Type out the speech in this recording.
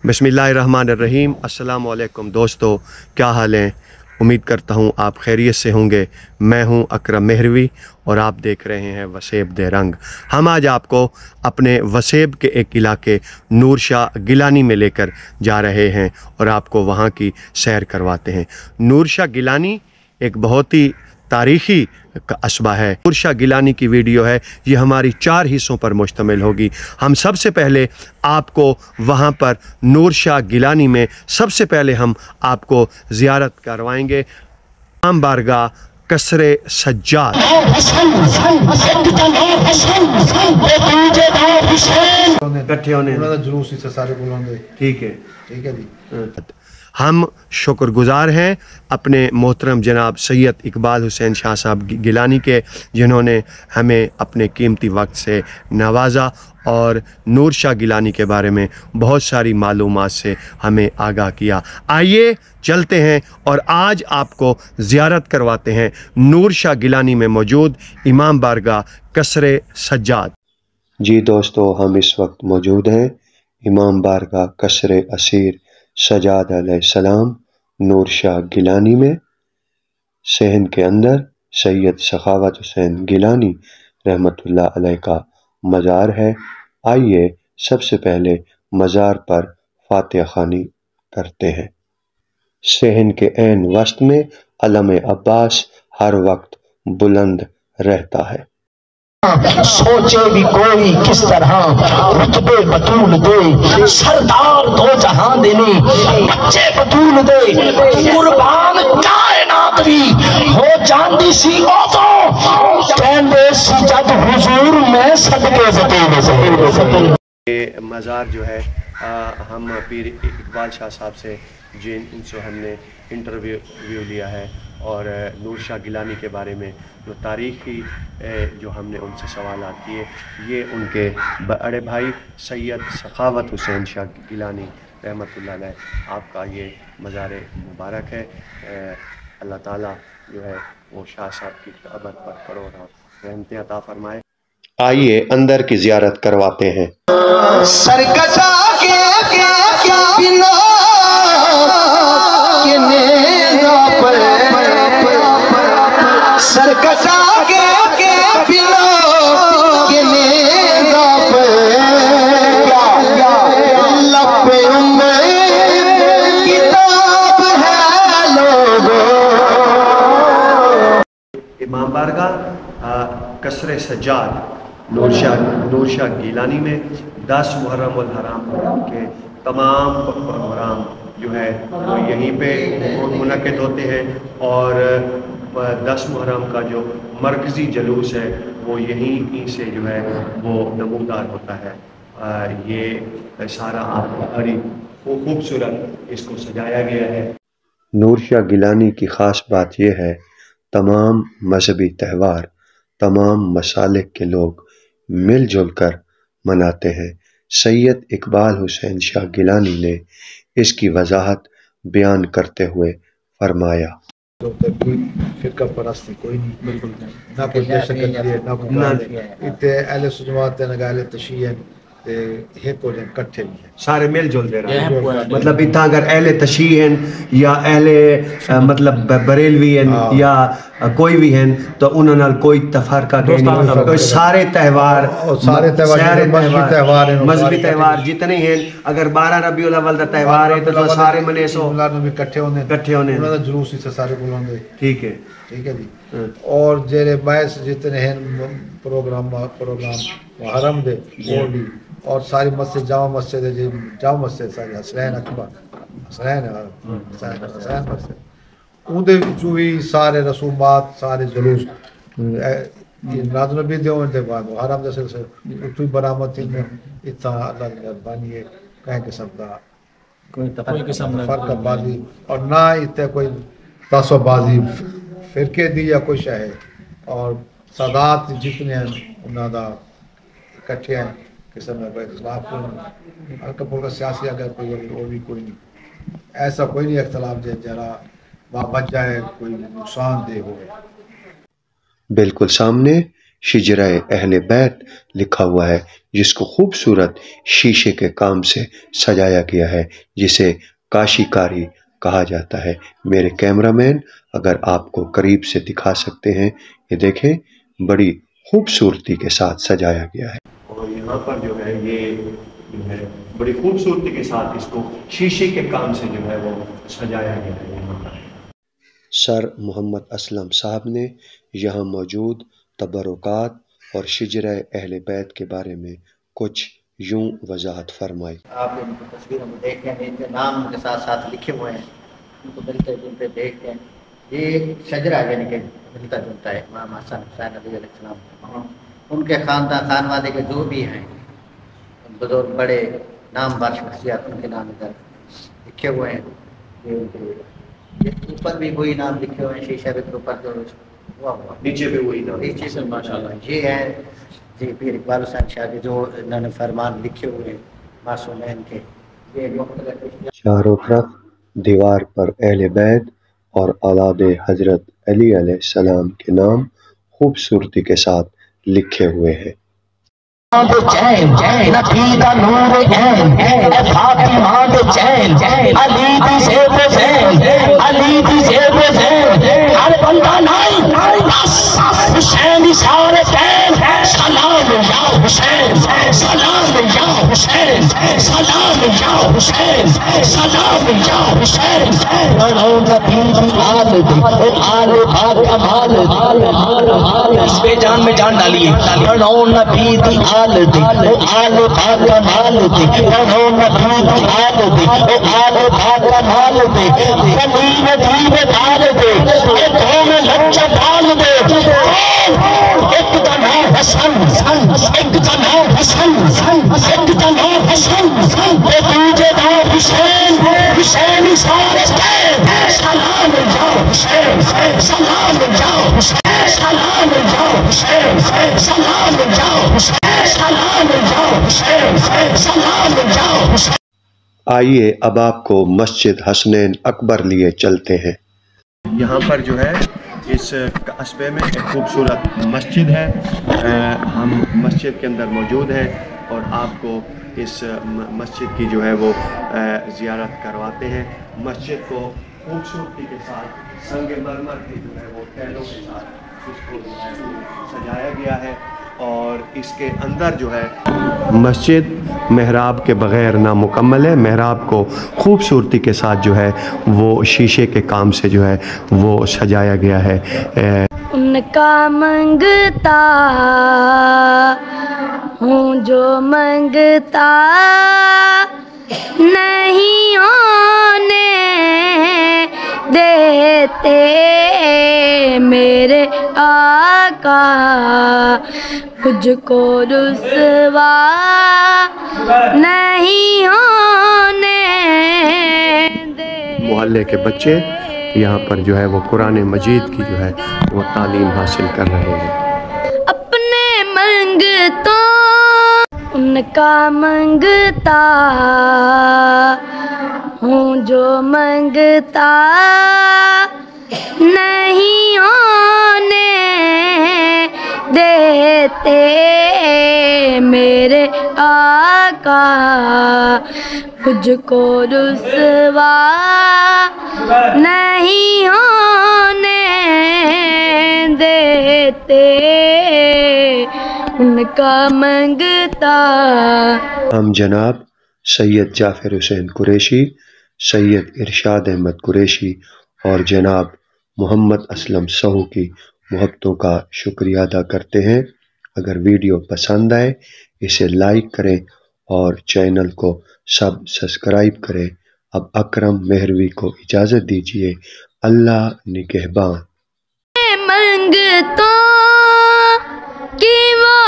बिस्मिल्लाहिर्रहमानिर्रहीम। अस्सलामु अलैकुम दोस्तों, क्या हाल हैं? उम्मीद करता हूँ आप खैरियत से होंगे। मैं हूँ अकरम मेहरवी और आप देख रहे हैं वसेब दे रंग। हम आज आपको अपने वसेब के एक इलाके नूर शाह गिलानी में लेकर जा रहे हैं और आपको वहाँ की सैर करवाते हैं। नूर शाह गिलानी एक बहुत ही तारीख़ी कस्बा है। नूर शाह गिलानी की वीडियो है, ये हमारी 4 हिस्सों पर मुश्तमिल होगी। हम सबसे पहले आपको वहाँ पर नूर शाह गिलानी में सबसे पहले हम आपको ज़ियारत करवाएंगे इमाम बारगाह कसरे सज्जाद। इकट्ठे होने ठीक है जी। हम शुक्रगुज़ार हैं अपने मोहतरम जनाब सैयद इकबाल हुसैन शाह साहब गिलानी के, जिन्होंने हमें अपने कीमती वक्त से नवाजा और नूर शाह गिलानी के बारे में बहुत सारी मालूमात से हमें आगाह किया। आइए चलते हैं और आज आपको ज़ियारत करवाते हैं नूर शाह गिलानी में मौजूद इमाम बारगाह कसरे सज्जाद। जी दोस्तों, हम इस वक्त मौजूद हैं इमाम बारगाह कसरे असीर सज्जाद अलैहिस्सलाम नूर शाह गिलानी में। सहन के अंदर सैयद सखावत हुसैन गिलानी रहमतुल्लाह अलैह का मज़ार है। आइए सबसे पहले मज़ार पर फातिहा ख़ानी करते हैं। सहन के ऐन वस्त में अलम अब्बास हर वक्त बुलंद रहता है। सोचे भी कोई किस तरह रुतबे बतूल दे, सरदार दो जहां देने बच्चे बतूल दे, कुर्बान कायनात भी हो जांदी सी ओ तो कहंदे सी जद हुजूर में सदके बतूल। ये मज़ार जो है हम पीर इकबाल शाह साहब से इनसे हमने इंटरव्यू लिया है और नूर शाह गिलानी के बारे में जो तारीख़ी जो हमने उनसे सवालात किए, ये उनके बड़े भाई सैयद सखावत हुसैन शाह गिलानी रहमतुल्लाह अलैह आपका ये मज़ार मुबारक है। अल्लाह ताला जो है वो शाह साहब की अबद पर करोड़ रहमतें अता फरमाए। आइए अंदर की ज़ियारत करवाते हैं। सरकटा के बिना के नेज़ा पर, सरकटा के बिना के नेज़ा पर लपे किताब है लोगों। इमाम बारगाह कसरे सज्जाद नूर शाह गिलानी में 10 मुहर्रम अल हराम के तमाम प्रोग्राम जो है वो यहीं पे मुनक़िद होते हैं और 10 मुहर्रम का जो मरकज़ी जलूस है वो यहीं से जो है वो नमूदार होता है। ये सारा बड़ी खूबसूरत इसको सजाया गया है। नूर शाह गिलानी की ख़ास बात यह है, तमाम मजहबी त्यौहार तमाम मसालिक के लोग मिलजुल कर मनाते हैं। सैयद इकबाल हुसैन शाह गिलानी ने इसकी वजाहत बयान करते हुए फरमाया, फिरका परस्ती कोई नहीं, बिल्कुल ना कोई दहशतगर्दी ना कोई इतने अहले सुन्नत ना अहले तशय्युअ ते एक को इकट्ठे भी है, सारे मिलजुल दे रहे हैं। मतलब इतना अगर अहले तशय्युअ हैं या अहले मतलब बरेलवी हैं या कोई भी हैं तो उन्होंने कोई तफरका नहीं। सारे त्यौहार मजहबी त्यौहार जितने हैं, अगर 12 रबीउल अव्वल का त्यौहार है तो सारे मने सो इकट्ठे होने जुलूस से सारे बुलाते। ठीक है जी। और जेरे बायस जितने हैं प्रोग्राम मुहर्रम दे वो भी, और सारी मस्जिद जामा मस्जिद है जी, जामा मस्जिद सारी हसनैन अकबर हसनैन मस्जिद उहदे विचों भी सारे रसूमात सारे जुलूस नाज़ नबी दे होने बाद मुहर्रम दे सिलसिले उतों बरामद थी में इतना अल्लाह की मेहरबानी है कह के सबका कोई किस्म फर्क बाजी और ना इतने कोई तासुबाजी फिरके दी या कुछ है। और सादात जितने हैं उन्होंने दा इकट्ठे हैं किसी में कोई इख्तलाफ कोई नहीं, हल्का फुल्का सियासी अगर कोई वो भी कोई नहीं, ऐसा कोई नहीं इख्तलाफ जो जरा वहाँ बच जाए, कोई नुकसानदेह हो। बिल्कुल सामने शिजरा अहले बैत लिखा हुआ है, जिसको खूबसूरत शीशे के काम से सजाया गया है, जिसे काशीकारी कहा जाता है। मेरे कैमरामैन अगर आपको करीब से दिखा सकते हैं, ये देखें, बड़ी खूबसूरती के साथ सजाया गया है। और यहाँ पर जो है ये जो है बड़ी खूबसूरती के साथ इसको शीशे के काम से जो है वो सजाया गया है। यहाँ पर सर मोहम्मद असलम साहब ने यहाँ मौजूद तबरुकात और शिजरा अहले बैत के बारे में कुछ यूं वजाहत फरमाई। आप इनको तस्वीरों में देखें, इनके नाम के साथ साथ लिखे हुए हैं, उनको मिलते जुलते देखते हैं। ये शजरा यानी कि मिलता जुलता है इमाम हसन हुसैन अली अलैहिस्सलाम, उनके खानवादे के जो भी हैं बुजुर्ग बड़े नामवर शख्सियत, उनके नाम इधर लिखे हुए हैं। ये उनके ऊपर भी वही नाम लिखे हुए हैं, शीशे के ऊपर जो हुआ नीचे भी वही नाम, नीचे से माशाल्लाह ये है जी पीर इकबाल हुसैन शाह के जो इन्होंने फरमान लिखे हुए हैं मासूमैन के। ये चारों तरफ दीवार पर अहले बैत और औलाद हजरत अली अलैहिस्सलाम के नाम खूबसूरती के साथ लिखे हुए हैं। सलाम या हुसैन, सलाम या हुसैन, सलाम या हुसैन, सलाम या हुसैन। इस पे जान में जान डालिए। आइए अब आपको मस्जिद हसनैन अकबर लिए चलते हैं। यहाँ पर जो है इस कस्बे में एक खूबसूरत मस्जिद है। हम मस्जिद के अंदर मौजूद हैं और आपको इस मस्जिद की जो है वो ज़ियारत करवाते हैं। मस्जिद को खूबसूरती के साथ संगमरमर की जो है वो टैलों के साथ इसको जो है सजाया गया है और इसके अंदर जो है मस्जिद मेहराब के बग़ैर नामुकम्मल है। मेहराब को खूबसूरती के साथ जो है वो शीशे के काम से जो है वो सजाया गया है। उनका मंगता हूँ जो मंगता नहीं होने देते मेरे आका, मुझको रुसवा नहीं होने दे। मोहल्ले के बच्चे यहाँ पर जो है वो कुरान मजीद की जो है वो तालीम हासिल कर रहे हैं। अपने मंगतों उनका मंगता हूँ जो मंगता नहीं होने देते मेरे आका, मुझको रुसवा नहीं होने देते उनका मंगता। हम जनाब सैयद जाफर हुसैन कुरैशी, सैयद इरशाद अहमद कुरैशी और जनाब मोहम्मद असलम सहू की मोहब्बतों का शुक्रिया अदा करते हैं। अगर वीडियो पसंद आए इसे लाइक करें और चैनल को सब्सक्राइब करें। अब अकरम मेहरवी को इजाज़त दीजिए। अल्लाह निगहबान। मंगतों की वो